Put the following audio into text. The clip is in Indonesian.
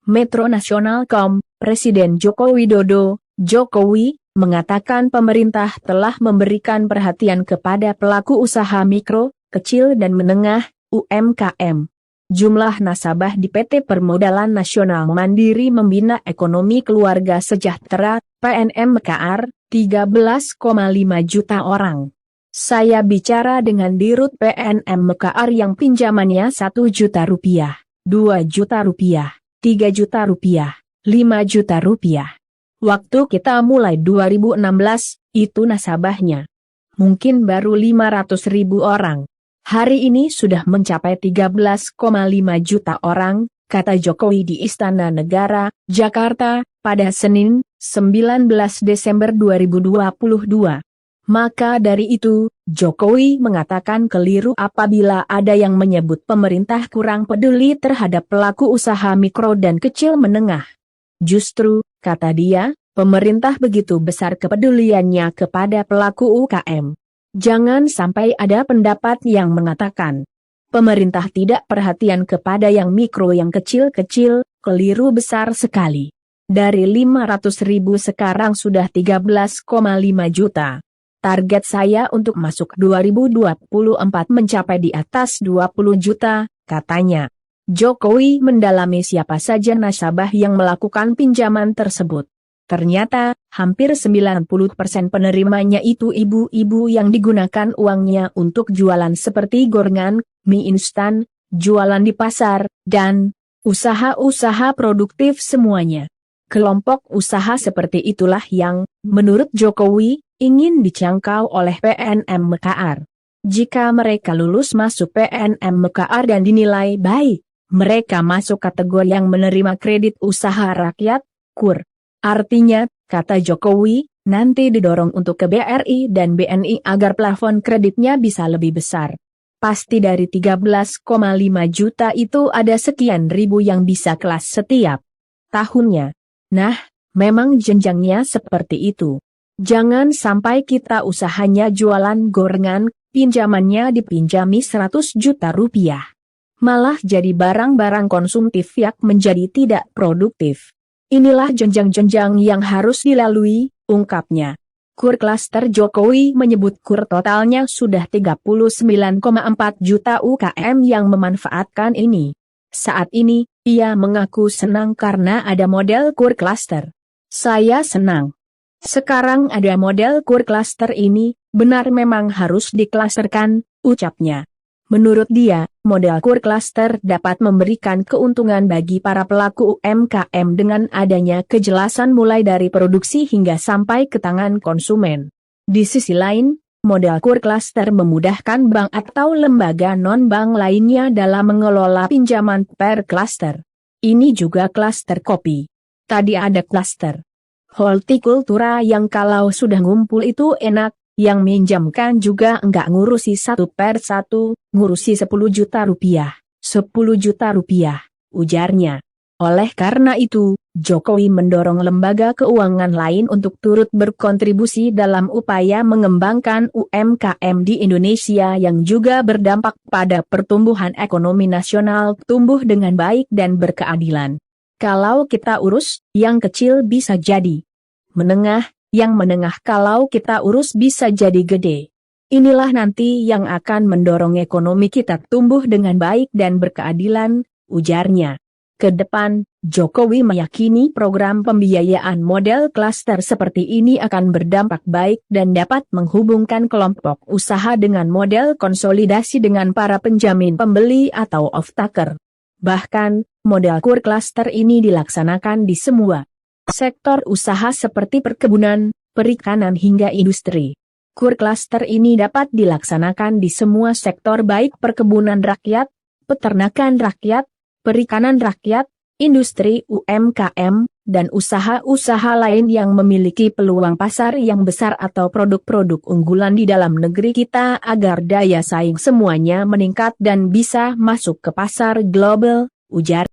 Metro Nasional.com, Presiden Joko Widodo, Jokowi, mengatakan pemerintah telah memberikan perhatian kepada pelaku usaha mikro, kecil dan menengah, UMKM. Jumlah nasabah di PT Permodalan Nasional Mandiri Membina Ekonomi Keluarga Sejahtera, PNM-KR, 13,5 juta orang. Saya bicara dengan Dirut PNM-KR yang pinjamannya 1 juta rupiah, 2 juta rupiah, 3 juta rupiah, 5 juta rupiah. Waktu kita mulai 2016, itu nasabahnya mungkin baru 500.000 orang. Hari ini sudah mencapai 13,5 juta orang, kata Jokowi di Istana Negara, Jakarta, pada Senin, 19 Desember 2022. Maka dari itu, Jokowi mengatakan keliru apabila ada yang menyebut pemerintah kurang peduli terhadap pelaku usaha mikro dan kecil menengah. Justru, kata dia, pemerintah begitu besar kepeduliannya kepada pelaku UKM. Jangan sampai ada pendapat yang mengatakan pemerintah tidak perhatian kepada yang mikro yang kecil-kecil, keliru besar sekali. Dari 500.000 sekarang sudah 13,5 juta. Target saya untuk masuk 2024 mencapai di atas 20 juta, katanya. Jokowi mendalami siapa saja nasabah yang melakukan pinjaman tersebut. Ternyata, hampir 90% penerimanya itu ibu-ibu yang digunakan uangnya untuk jualan seperti gorengan, mie instan, jualan di pasar, dan usaha-usaha produktif semuanya. Kelompok usaha seperti itulah yang, menurut Jokowi, ingin dijangkau oleh PNM-KR. Jika mereka lulus masuk PNM-KR dan dinilai baik, mereka masuk kategori yang menerima kredit usaha rakyat, KUR. Artinya, kata Jokowi, nanti didorong untuk ke BRI dan BNI agar plafon kreditnya bisa lebih besar. Pasti dari 13,5 juta itu ada sekian ribu yang bisa kelas setiap tahunnya. Nah, memang jenjangnya seperti itu. Jangan sampai kita usahanya jualan gorengan, pinjamannya dipinjami 100 juta rupiah. Malah jadi barang-barang konsumtif yang menjadi tidak produktif. Inilah jenjang-jenjang yang harus dilalui, ungkapnya. KUR klaster Jokowi menyebut KUR totalnya sudah 39,4 juta UKM yang memanfaatkan ini. Saat ini, ia mengaku senang karena ada model KUR klaster. Saya senang. Sekarang ada model KUR klaster ini, benar memang harus diklasterkan, ucapnya. Menurut dia, model KUR klaster dapat memberikan keuntungan bagi para pelaku UMKM dengan adanya kejelasan mulai dari produksi hingga sampai ke tangan konsumen. Di sisi lain, model KUR klaster memudahkan bank atau lembaga non-bank lainnya dalam mengelola pinjaman per klaster. Ini juga klaster kopi. Tadi ada klaster hortikultura yang kalau sudah ngumpul itu enak, yang minjamkan juga enggak ngurusi 1 per 1, ngurusi 10 juta rupiah, 10 juta rupiah, ujarnya. Oleh karena itu, Jokowi mendorong lembaga keuangan lain untuk turut berkontribusi dalam upaya mengembangkan UMKM di Indonesia yang juga berdampak pada pertumbuhan ekonomi nasional tumbuh dengan baik dan berkeadilan. Kalau kita urus, yang kecil bisa jadi menengah, yang menengah kalau kita urus bisa jadi gede. Inilah nanti yang akan mendorong ekonomi kita tumbuh dengan baik dan berkeadilan, ujarnya. Ke depan, Jokowi meyakini program pembiayaan model klaster seperti ini akan berdampak baik dan dapat menghubungkan kelompok usaha dengan model konsolidasi dengan para penjamin pembeli atau off-taker. Bahkan, model KUR klaster ini dilaksanakan di semua sektor usaha seperti perkebunan, perikanan hingga industri. KUR klaster ini dapat dilaksanakan di semua sektor baik perkebunan rakyat, peternakan rakyat, perikanan rakyat, industri UMKM, dan usaha-usaha lain yang memiliki peluang pasar yang besar atau produk-produk unggulan di dalam negeri kita agar daya saing semuanya meningkat dan bisa masuk ke pasar global, ujar.